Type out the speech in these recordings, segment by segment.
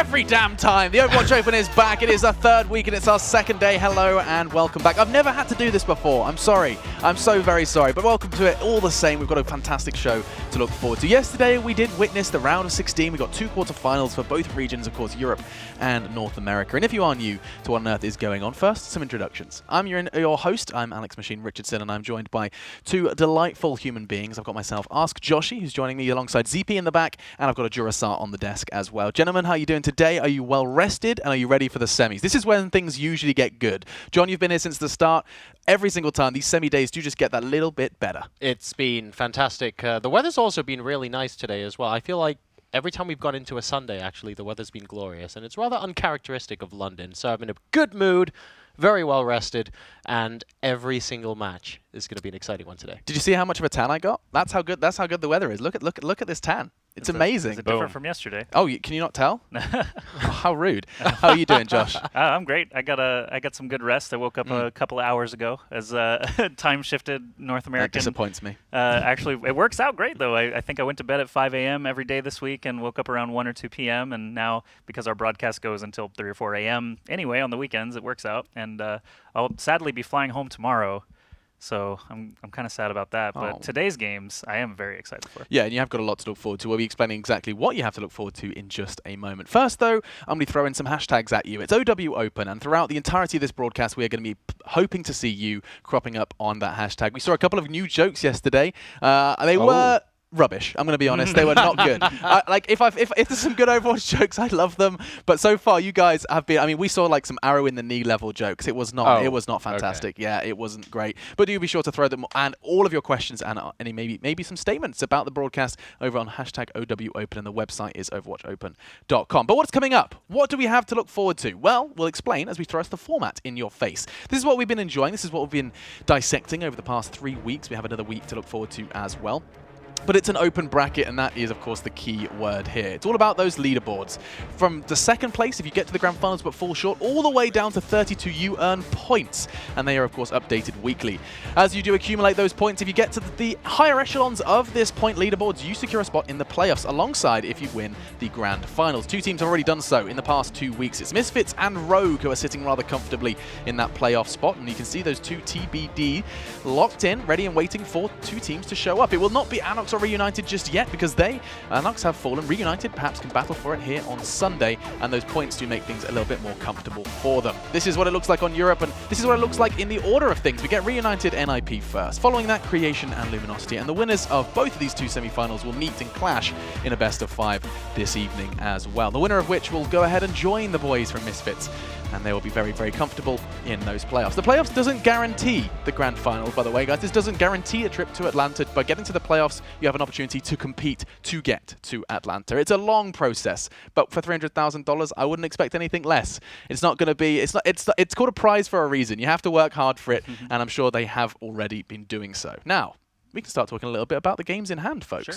every damn time. The Overwatch Open is back. It is our third week and it's our second day. Hello and welcome back. I've never had to do this before. I'm sorry. I'm so very sorry. But welcome to it all the same. We've got a fantastic show to look forward to. Yesterday we did witness the round of 16. We got 2 quarterfinals for both regions, of course, Europe and North America. And if you are new to what on earth is going on, first, some introductions. I'm your host. I'm Alex Machine Richardson, and I'm joined by 2 delightful human beings. I've got myself Ask Joshi, who's joining me alongside ZP in the back, and I've got a Durasar on the desk as well. Gentlemen, how are you doing today? Are you well rested, and are you ready for the semis? This is when things usually get good. John, you've been here since the start. Every single time, these semi days do just get that little bit better. It's been fantastic. The weather's also been really nice today as well. I feel like every time we've gone into a Sunday, actually, the weather's been glorious, and it's rather uncharacteristic of London. So I'm in a good mood, very well rested, and every single match is going to be an exciting one today. Did you see how much of a tan I got? That's how good the weather is. Look at this tan. It's amazing. Is it different from yesterday? Oh, can you not tell? Oh, how rude. How are you doing, Josh? I'm great. I got some good rest. I woke up a couple of hours ago as time shifted North American. That disappoints me. Actually, it works out great, though. I think I went to bed at 5 a.m. every day this week and woke up around 1 or 2 p.m. And now, because our broadcast goes until 3 or 4 a.m. anyway on the weekends, it works out. And I'll sadly be flying home tomorrow. So I'm kind of sad about that. But today's games, I am very excited for. Yeah, and you have got a lot to look forward to. We'll be explaining exactly what you have to look forward to in just a moment. First, though, I'm going to throw in some hashtags at you. It's OW Open, and throughout the entirety of this broadcast, we are going to be hoping to see you cropping up on that hashtag. We saw a couple of new jokes yesterday. They were rubbish. I'm going to be honest. They were not good. If there's some good Overwatch jokes, I love them. But so far, you guys have been. I mean, we saw like some arrow in the knee level jokes. It was not. It was not fantastic. Okay. Yeah, it wasn't great. But do be sure to throw them and all of your questions and any maybe some statements about the broadcast over on hashtag OW Open, and the website is overwatchopen.com. But what's coming up? What do we have to look forward to? Well, we'll explain as we throw us the format in your face. This is what we've been enjoying. This is what we've been dissecting over the past 3 weeks. We have another week to look forward to as well. But it's an open bracket, and that is, of course, the key word here. It's all about those leaderboards. From the second place, if you get to the grand finals but fall short, all the way down to 32, you earn points. And they are, of course, updated weekly. As you do accumulate those points, if you get to the higher echelons of this point leaderboards, you secure a spot in the playoffs, alongside if you win the grand finals. 2 teams have already done so in the past 2 weeks. It's Misfits and Rogue who are sitting rather comfortably in that playoff spot. And you can see those 2 TBD locked in, ready and waiting for 2 teams to show up. It will not be Anox or Reunited just yet, because Anox have fallen. Reunited perhaps can battle for it here on Sunday, and those points do make things a little bit more comfortable for them. This is what it looks like on Europe, and this is what it looks like in the order of things. We get Reunited NIP first. Following that, Creation and Luminosity, and the winners of both of these 2 semi-finals will meet and clash in a best of 5 this evening as well. The winner of which will go ahead and join the boys from Misfits, and they will be very, very comfortable in those playoffs. The playoffs doesn't guarantee the grand finals, by the way, guys. This doesn't guarantee a trip to Atlanta. By getting to the playoffs, you have an opportunity to compete to get to Atlanta. It's a long process, but for $300,000, I wouldn't expect anything less. It's not going to be. It's called a prize for a reason. You have to work hard for it, and I'm sure they have already been doing so. Now, we can start talking a little bit about the games in hand, folks. Sure.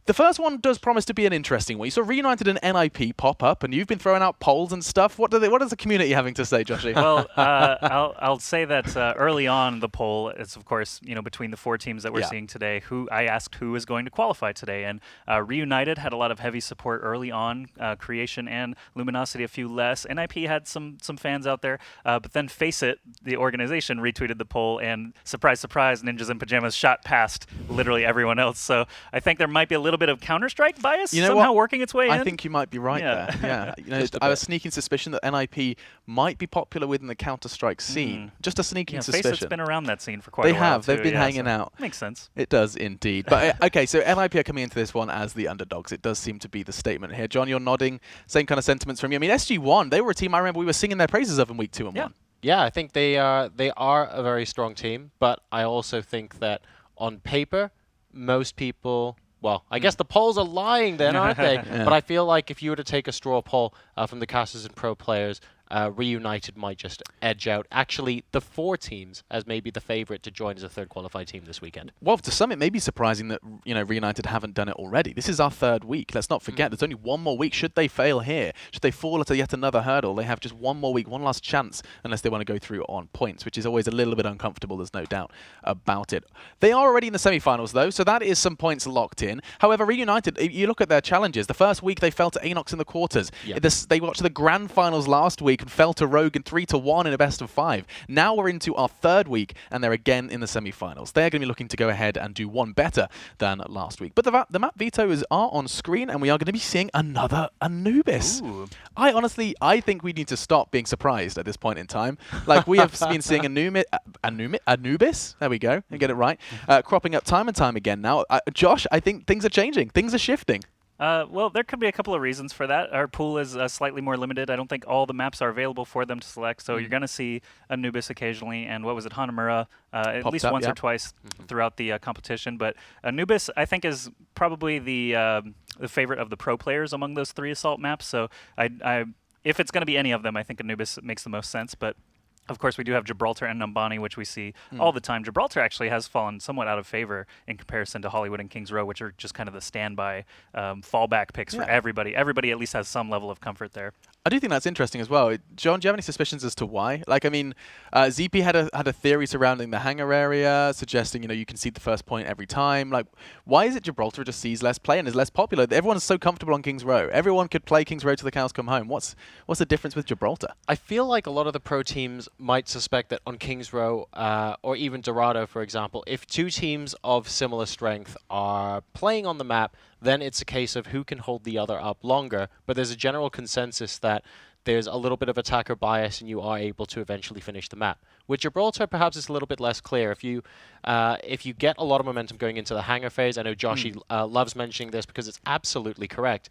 The first one does promise to be an interesting one. You saw Reunited and NIP pop up, and you've been throwing out polls and stuff. What is the community having to say, Joshi? Well, I'll say that early on the poll, it's of course between the 4 teams that we're seeing today. I asked who is going to qualify today, and Reunited had a lot of heavy support early on. Creation and Luminosity a few less. NIP had some fans out there, but then FACEIT, the organization, retweeted the poll, and surprise, surprise, Ninjas in Pajamas shot past literally everyone else. So I think there might be a little bit of Counter-Strike bias somehow working its way in. I think you might be right there. Yeah, I have a sneaking suspicion that NIP might be popular within the Counter-Strike scene. Just a sneaking suspicion. FACEIT's been around that scene for quite a while. They have. They've been hanging out. Makes sense. It does indeed. But okay, so NIP are coming into this one as the underdogs. It does seem to be the statement here. John, you're nodding. Same kind of sentiments from you. I mean, SG1, they were a team I remember we were singing their praises of in week 2 and 1. Yeah, I think they are a very strong team, but I also think that on paper, most people. Well, I guess the polls are lying then, aren't they? But I feel like if you were to take a straw poll from the casters and pro players, Reunited might just edge out actually the 4 teams as maybe the favorite to join as a third qualified team this weekend. Well, to some it may be surprising that Reunited haven't done it already. This is our 3rd week. Let's not forget there's only one more week. Should they fail here, should they fall at yet another hurdle, they have just one more week, one last chance, unless they want to go through on points, which is always a little bit uncomfortable. There's no doubt about it. They are already in the semi-finals though, so that is some points locked in. However, Reunited, you look at their challenges. The first week they fell to Anox in the quarters. Yep. They watched the grand finals last week and fell to Rogue in 3-1 in a best of 5. Now we're into our 3rd week and they're again in the semi-finals. They're going to be looking to go ahead and do one better than last week. But the map vetoes are on screen and we are going to be seeing another Anubis. Ooh. I think we need to stop being surprised at this point in time. Like, we have been seeing Anubis, there we go, I get it right, cropping up time and time again now. Josh, I think things are changing. Things are shifting. Well, there could be a couple of reasons for that. Our pool is slightly more limited. I don't think all the maps are available for them to select, so you're going to see Anubis occasionally, and what was it, Hanamura, at least once or twice throughout the competition. But Anubis, I think, is probably the favorite of the pro players among those 3 Assault maps, so if it's going to be any of them, I think Anubis makes the most sense. But of course, we do have Gibraltar and Numbani, which we see all the time. Gibraltar actually has fallen somewhat out of favor in comparison to Hollywood and Kings Row, which are just kind of the standby fallback picks for everybody. Everybody at least has some level of comfort there. I do think that's interesting as well. John, do you have any suspicions as to why? Like, I mean, ZP had a theory surrounding the hangar area, suggesting, you can see the first point every time. Like, why is it Gibraltar just sees less play and is less popular? Everyone's so comfortable on Kings Row. Everyone could play Kings Row till the cows come home. What's the difference with Gibraltar? I feel like a lot of the pro teams might suspect that on Kings Row or even Dorado, for example, if 2 teams of similar strength are playing on the map, then it's a case of who can hold the other up longer. But there's a general consensus that there's a little bit of attacker bias and you are able to eventually finish the map. With Gibraltar, perhaps it's a little bit less clear. If you get a lot of momentum going into the hangar phase, I know Joshy loves mentioning this because it's absolutely correct.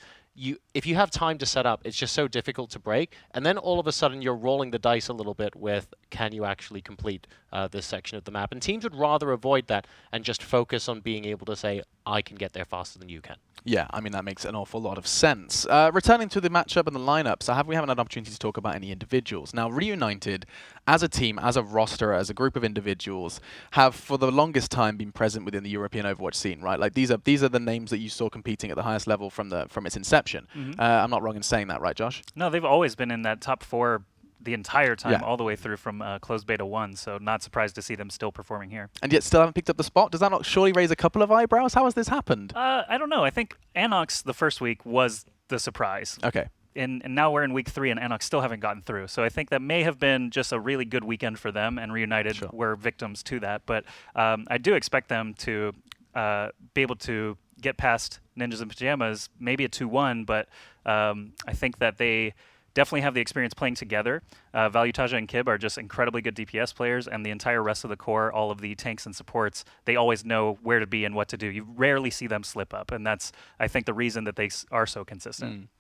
If you have time to set up, it's just so difficult to break. And then all of a sudden, you're rolling the dice a little bit with, can you actually complete this section of the map? And teams would rather avoid that and just focus on being able to say, I can get there faster than you can. Yeah, I mean, that makes an awful lot of sense. Returning to the matchup and the lineups, we haven't had an opportunity to talk about any individuals. Now, Reunited, as a team, as a roster, as a group of individuals, have for the longest time been present within the European Overwatch scene, right? Like, these are the names that you saw competing at the highest level from its inception. I'm not wrong in saying that, right, Josh? No, they've always been in that top 4 the entire time, all the way through from closed beta 1, so not surprised to see them still performing here. And yet still haven't picked up the spot? Does that not surely raise a couple of eyebrows? How has this happened? I don't know. I think Anox the first week was the surprise. Okay. And now we're in week 3 and Anox still haven't gotten through. So I think that may have been just a really good weekend for them, and Reunited were victims to that. But I do expect them to be able to get past Ninjas in Pajamas, maybe a 2-1, but I think that they definitely have the experience playing together. Valutaja and Kib are just incredibly good DPS players, and the entire rest of the core, all of the tanks and supports, they always know where to be and what to do. You rarely see them slip up, and that's, I think, the reason that they are so consistent.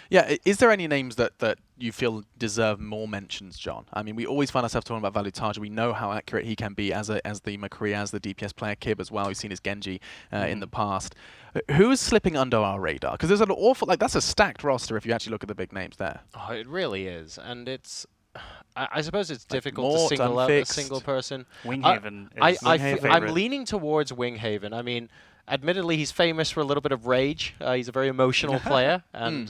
Yeah, is there any names that you feel deserve more mentions, John? I mean, we always find ourselves talking about Valutaja. We know how accurate he can be as the McCree, as the DPS player. Kib as well. We've seen his Genji in the past. Who is slipping under our radar? Because there's an awful, that's a stacked roster if you actually look at the big names there. Oh, it really is, and it's. I suppose it's difficult Mort, to single out a Unfixed. single person. Winghaven is I'm leaning towards Winghaven. I mean, admittedly, he's famous for a little bit of rage. He's a very emotional player, and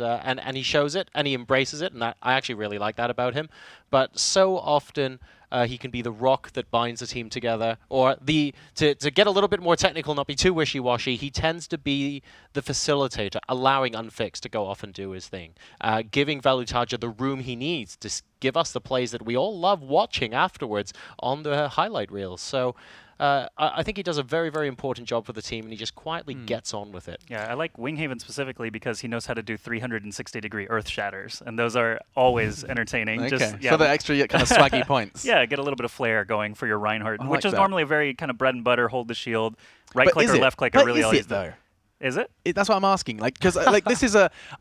he shows it, and he embraces it, and I actually really like that about him. But so often, he can be the rock that binds the team together, or to get a little bit more technical, not be too wishy-washy, he tends to be the facilitator, allowing Unfixed to go off and do his thing, giving Valutaja the room he needs to give us the plays that we all love watching afterwards on the highlight reels. So I think he does a very, very important job for the team, and he just quietly gets on with it. Yeah, I like Winghaven specifically because he knows how to do 360-degree earth shatters, and those are always entertaining. Okay, Just, so the extra kind of swaggy points. Yeah, get a little bit of flair going for your Reinhardt, I which like is that. normally a very kind of bread and butter, hold the shield, right click or left click are really all is it, though? Is it? That's what I'm asking. Like, because like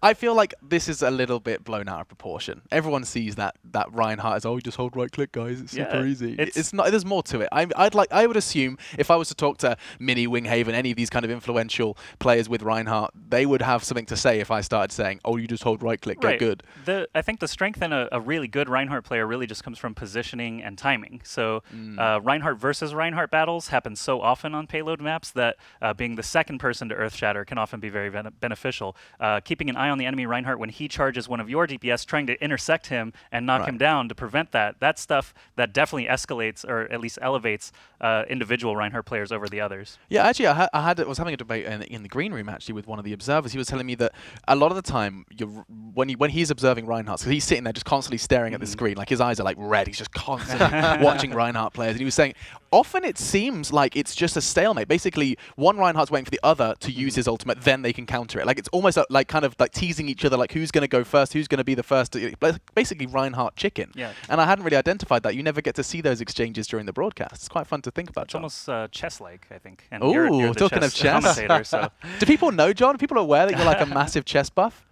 I feel like this is a little bit blown out of proportion. Everyone sees that Reinhardt is, oh, you just hold right click, guys. It's super easy. It's not. There's more to it. I would assume if I was to talk to Mini, Winghaven, any of these kind of influential players with Reinhardt, they would have something to say if I started saying, oh, you just hold right click, get good. I think the strength in a really good Reinhardt player really just comes from positioning and timing. So Reinhardt versus Reinhardt battles happen so often on payload maps that being the second person to Earth Shatter can often be very beneficial. Keeping an eye on the enemy Reinhardt when he charges one of your DPS, trying to intersect him and knock him down to prevent that. That's stuff that definitely escalates or at least elevates individual Reinhardt players over the others. Yeah, actually, I was having a debate in the green room actually with one of the observers. He was telling me that a lot of the time, when he's observing Reinhardt, so he's sitting there just constantly staring at the screen, like his eyes are like red. He's just constantly watching Reinhardt players, and he was saying often it seems like it's just a stalemate. Basically, one Reinhardt's waiting for the other to use his ultimate, then they can counter it. Like it's almost like kind of like teasing each other, like who's going to go first, who's going to be the first. Basically, Reinhardt chicken. Yeah. And I hadn't really identified that. You never get to see those exchanges during the broadcast. It's quite fun to think about. It's almost chess-like, I think. And Ooh, you're the talking of chess. commentator, so. Do people know, John? Are people aware that you're like a massive chess buff?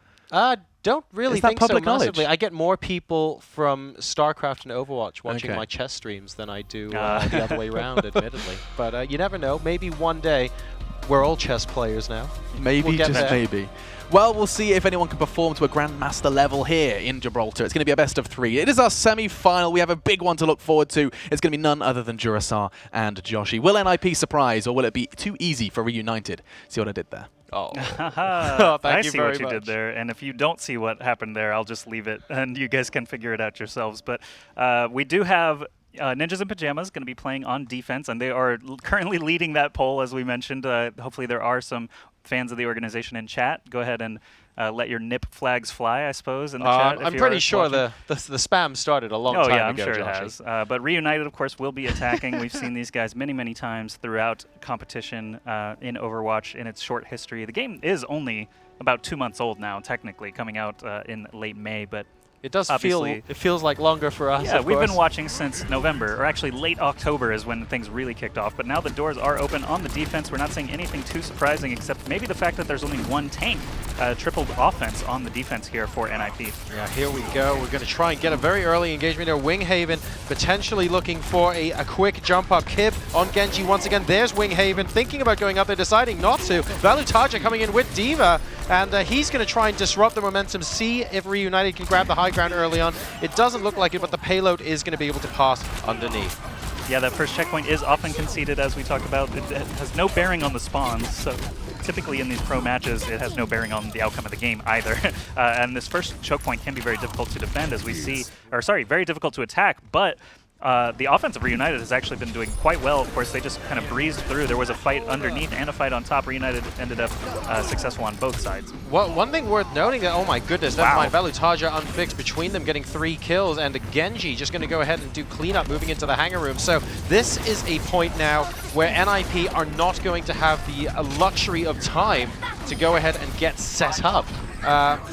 Don't really Is that think so public knowledge? massively. I get more people from StarCraft and Overwatch watching my chess streams than I do the other way around, admittedly. But you never know. Maybe one day we're all chess players now. Maybe, just maybe. Well, we'll see if anyone can perform to a Grandmaster level here in Gibraltar. It's going to be a best of 3. It is our semi-final. We have a big one to look forward to. It's going to be none other than Jurasar and Joshi. Will NIP surprise, or will it be too easy for Reunited? See what I did there? Oh, I see what you did there, and if you don't see what happened there, I'll just leave it, and you guys can figure it out yourselves. But we do have Ninjas in Pajamas going to be playing on defense, and they are currently leading that poll, as we mentioned. Hopefully there are some fans of the organization in chat. Go ahead and let your NIP flags fly, I suppose, in the chat. I'm pretty sure the spam started a long time ago. Oh, yeah, I'm sure it has. But Reunited, of course, will be attacking. We've seen these guys many, many times throughout competition in Overwatch in its short history. The game is only about 2 months old now, technically, coming out in late May, but it does feels like longer for us. Yeah, we've been watching since November, or actually late October is when things really kicked off. But now the doors are open on the defense. We're not seeing anything too surprising, except maybe the fact that there's only one tank, tripled offense on the defense here for NIP. Yeah, here we go. We're going to try and get a very early engagement here. Winghaven potentially looking for a quick jump up. Kib on Genji once again. There's Winghaven thinking about going up there, deciding not to. Valutaja coming in with D.Va, and he's going to try and disrupt the momentum, see if Reunited can grab the high ground early on. It doesn't look like it, but the payload is going to be able to pass underneath. Yeah, that first checkpoint is often conceded, as we talked about. It has no bearing on the spawns, so typically in these pro matches, it has no bearing on the outcome of the game either. And this first choke point can be very difficult to defend, as we see, or sorry, very difficult to attack, but the offense of Reunited has actually been doing quite well. Of course, they just kind of breezed through. There was a fight underneath and a fight on top. Reunited ended up successful on both sides. One thing worth noting that, oh my goodness, never mind, Valutaja unfixed between them, getting 3 kills, and Genji just going to go ahead and do cleanup, moving into the hangar room. So this is a point now where NIP are not going to have the luxury of time to go ahead and get set up.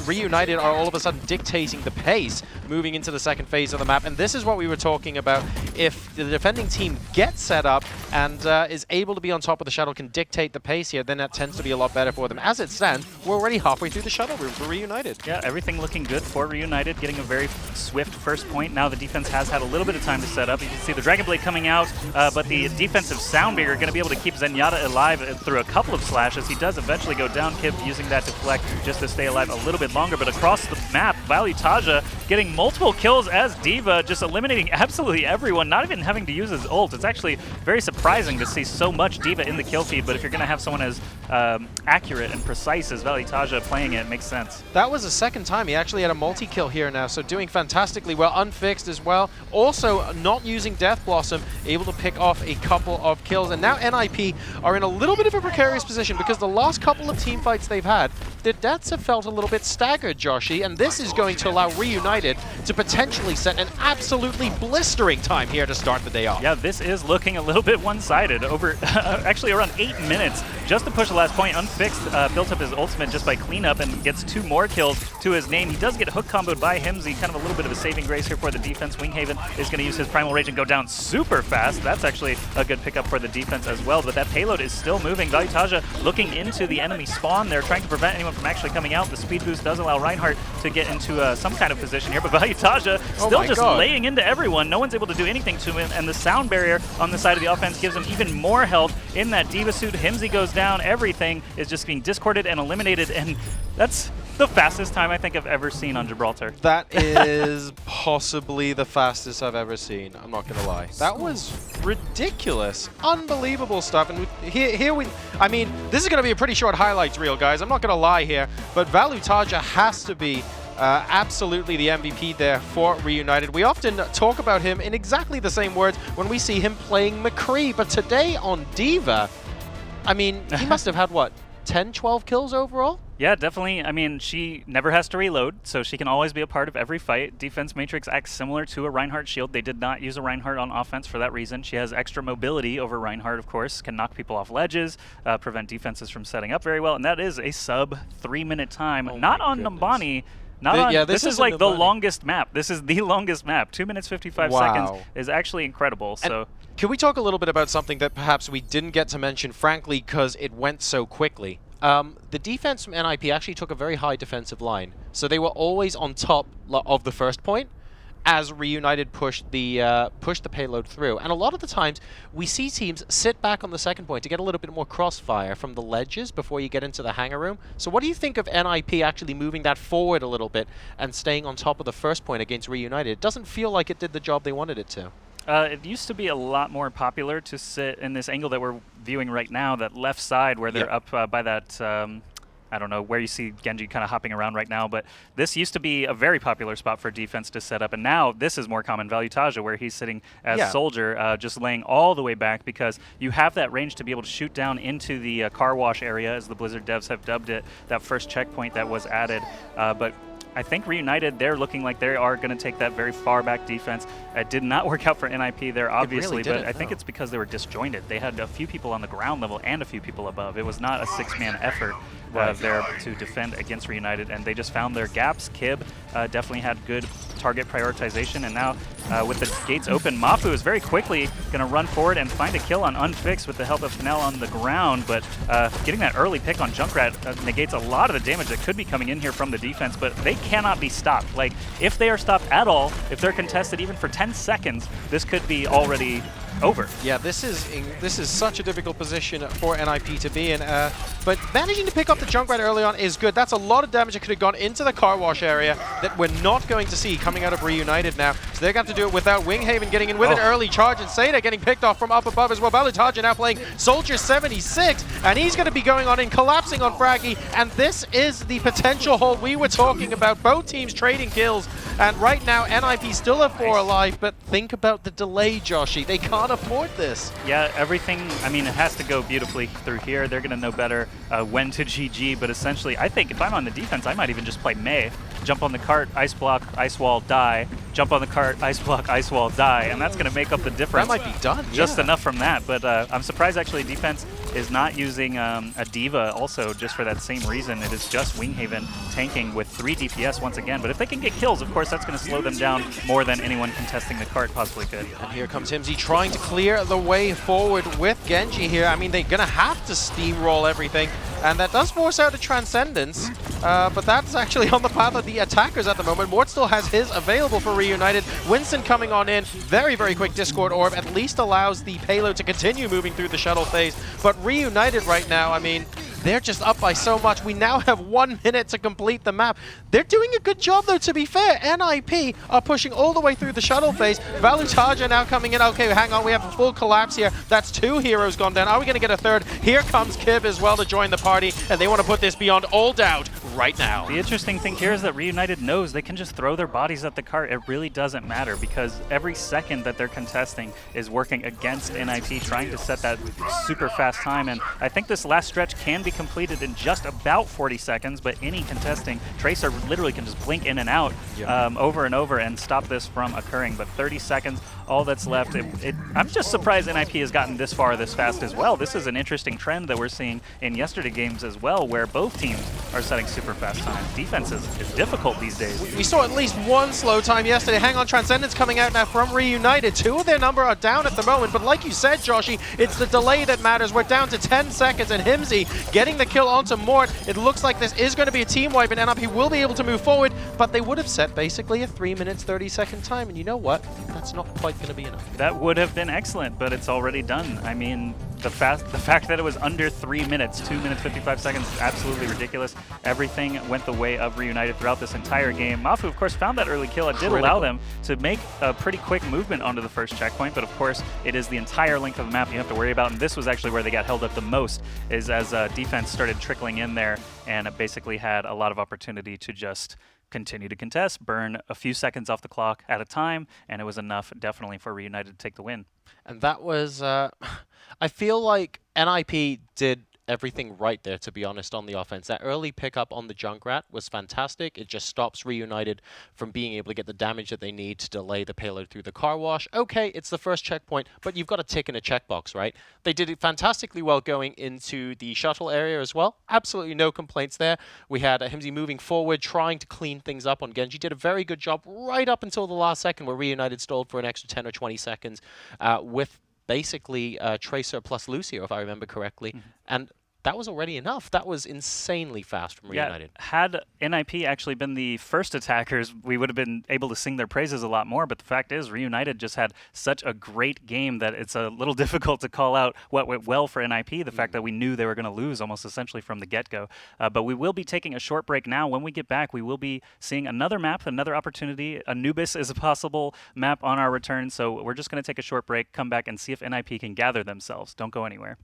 Reunited are all of a sudden dictating the pace moving into the second phase of the map, and this is what we were talking about. If the defending team gets set up and is able to be on top of the shuttle, can dictate the pace here, then that tends to be a lot better for them. As it stands, we're already halfway through the shuttle room for Reunited. Yeah, everything looking good for Reunited, getting a very swift first point. Now the defense has had a little bit of time to set up. You can see the Dragon Blade coming out, but the defensive Soundbreaker going to be able to keep Zenyatta alive through a couple of slashes. He does eventually go down. Kib using that deflect just to stay alive a little bit longer, but across the map, Valutaja getting multiple kills as D.Va, just eliminating absolutely everyone, not even having to use his ult. It's actually very surprising to see so much D.Va in the kill feed, but if you're going to have someone as accurate and precise as Valutaja playing it makes sense. That was the second time he actually had a multi-kill here now, so doing fantastically well, unfixed as well. Also not using Death Blossom, able to pick off a couple of kills, and now NIP are in a little bit of a precarious position because the last couple of team fights they've had, their deaths have felt a little bit staggered, Joshy, and this is going to allow Reunited to potentially set an absolutely blistering time here to start the day off. Yeah, this is looking a little bit one-sided. Over actually around 8 minutes just to push the last point. Unfixed built up his ultimate just by cleanup and gets 2 more kills to his name. He does get hook comboed by Himsy, kind of a little bit of a saving grace here for the defense. Winghaven is going to use his Primal Rage and go down super fast. That's actually a good pickup for the defense as well, but that payload is still moving. Valuetaja looking into the enemy spawn. They're trying to prevent anyone from actually coming out. The speed boost does allow Reinhardt to get into some kind of position here, but Valuetaja still just laying into everyone. No one's able to do anything to him, and the sound barrier on the side of the offense gives him even more health in that Diva suit. Himsy goes down. Everything is just being discorded and eliminated, and that's the fastest time I think I've ever seen on Gibraltar. That is possibly the fastest I've ever seen. I'm not gonna lie. That was ridiculous, unbelievable stuff. And I mean, this is gonna be a pretty short highlights reel, guys. I'm not gonna lie here, but Valuetaja has to be absolutely the MVP there for Reunited. We often talk about him in exactly the same words when we see him playing McCree, but today on Diva, I mean, he must have had, what, 10, 12 kills overall? Yeah, definitely. I mean, she never has to reload, so she can always be a part of every fight. Defense Matrix acts similar to a Reinhardt shield. They did not use a Reinhardt on offense for that reason. She has extra mobility over Reinhardt, of course, can knock people off ledges, prevent defenses from setting up very well, and that is a sub 3-minute time. Not on Numbani. This is like the longest map. This is the longest map. 2 minutes 55 seconds is actually incredible. So, can we talk a little bit about something that perhaps we didn't get to mention, frankly, because it went so quickly? The defense from NIP actually took a very high defensive line, so they were always on top of the first point as Reunited pushed the payload through. And a lot of the times, we see teams sit back on the second point to get a little bit more crossfire from the ledges before you get into the hangar room. So what do you think of NIP actually moving that forward a little bit and staying on top of the first point against Reunited? It doesn't feel like it did the job they wanted it to. It used to be a lot more popular to sit in this angle that we're viewing right now, that left side where they're up by that, I don't know, where you see Genji kind of hopping around right now, but this used to be a very popular spot for defense to set up, and now this is more common. Valuetaja, where he's sitting as Soldier, just laying all the way back because you have that range to be able to shoot down into the car wash area, as the Blizzard devs have dubbed it, that first checkpoint that was added. But I think Reunited, they're looking like they are going to take that very far back defense. It did not work out for NIP there, obviously, but I think it's because they were disjointed. They had a few people on the ground level and a few people above. It was not a 6-man effort there to defend against Reunited, and they just found their gaps. Kib definitely had good target prioritization, and now with the gates open, Mafu is very quickly going to run forward and find a kill on Unfixed with the help of Fennell on the ground, but getting that early pick on Junkrat negates a lot of the damage that could be coming in here from the defense, but they cannot be stopped. Like, if they are stopped at all, if they're contested even for 10 seconds, this could be already over. Yeah, this is such a difficult position for NIP to be in, but managing to pick up the Junkrat early on is good. That's a lot of damage that could have gone into the car wash area that we're not going to see coming out of Reunited now. So they're going to have to do it without Winghaven getting in with an early charge, and Seda getting picked off from up above as well. Valuetaja now playing Soldier 76, and he's going to be going on in, collapsing on Fraggy, and this is the potential hold we were talking about. Both teams trading kills, and right now NIP still have 4 alive, but think about the delay, Joshy. They can't afford this. Yeah, everything, I mean, it has to go beautifully through here. They're going to know better when to GG, but essentially, I think if I'm on the defense, I might even just play Mei. Jump on the cart, ice block, ice wall, die. Jump on the cart, ice block, ice wall, die. And that's going to make up the difference. That might be done, just enough from that. But I'm surprised, actually, defense is not using a Diva also just for that same reason. It is just Winghaven tanking with 3 DPS once again. But if they can get kills, of course, that's going to slow them down more than anyone contesting the cart possibly could. And here comes Himsy trying to clear the way forward with Genji here. I mean, they're going to have to steamroll everything. And that does force out a Transcendence, but that's actually on the path of the attackers at the moment. Mort still has his available for Reunited. Winston coming on in, very, very quick Discord Orb, at least allows the payload to continue moving through the shuttle phase. But Reunited right now, I mean, they're just up by so much. We now have 1 minute to complete the map. They're doing a good job, though, to be fair. NIP are pushing all the way through the shuttle phase. Valuetaja now coming in. Okay, hang on. We have a full collapse here. That's 2 heroes gone down. Are we going to get a third? Here comes Kib as well to join the party, and they want to put this beyond all doubt. right now. The interesting thing here is that Reunited knows they can just throw their bodies at the cart. It really doesn't matter because every second that they're contesting is working against NIP, trying to set that super fast time. And I think this last stretch can be completed in just about 40 seconds, but any contesting, Tracer literally can just blink in and out over and over and stop this from occurring. But 30 seconds, all that's left. I'm just surprised NIP has gotten this far this fast as well. This is an interesting trend that we're seeing in yesterday games as well, where both teams are setting super fast times. Defense is difficult these days. We saw at least one slow time yesterday. Hang on, Transcendence coming out now from Reunited. 2 of their number are down at the moment, but like you said, Joshy, it's the delay that matters. We're down to 10 seconds, and Himsy getting the kill onto Mort. It looks like this is going to be a team wipe, and NIP will be able to move forward, but they would have set basically a 3 minutes, 30-second time, and you know what? That's not quite going to be enough. That would have been excellent, but it's already done. I mean, the fact that it was under 3 minutes, 2 minutes, 55 seconds, is absolutely ridiculous. Everything went the way of Reunited throughout this entire game. Mafu, of course, found that early kill. It did allow them to make a pretty quick movement onto the first checkpoint, but of course, it is the entire length of the map you have to worry about, and this was actually where they got held up the most, is as defense started trickling in there, and it basically had a lot of opportunity to just continue to contest, burn a few seconds off the clock at a time, and it was enough definitely for Reunited to take the win. And that was, I feel like NIP did everything right there, to be honest, on the offense. That early pickup on the Junkrat was fantastic. It just stops Reunited from being able to get the damage that they need to delay the payload through the car wash. Okay, it's the first checkpoint, but you've got a tick in a checkbox, right? They did it fantastically well going into the shuttle area as well. Absolutely no complaints there. We had Himsy moving forward, trying to clean things up on Genji. Did a very good job right up until the last second, where Reunited stalled for an extra 10 or 20 seconds with basically Tracer plus Lucio, if I remember correctly. And that was already enough. That was insanely fast from Reunited. Yeah, had NIP actually been the first attackers, we would have been able to sing their praises a lot more, but the fact is Reunited just had such a great game that it's a little difficult to call out what went well for NIP, the fact that we knew they were going to lose almost essentially from the get-go. But we will be taking a short break now. When we get back, we will be seeing another map, another opportunity. Anubis is a possible map on our return, so we're just going to take a short break, come back, and see if NIP can gather themselves. Don't go anywhere.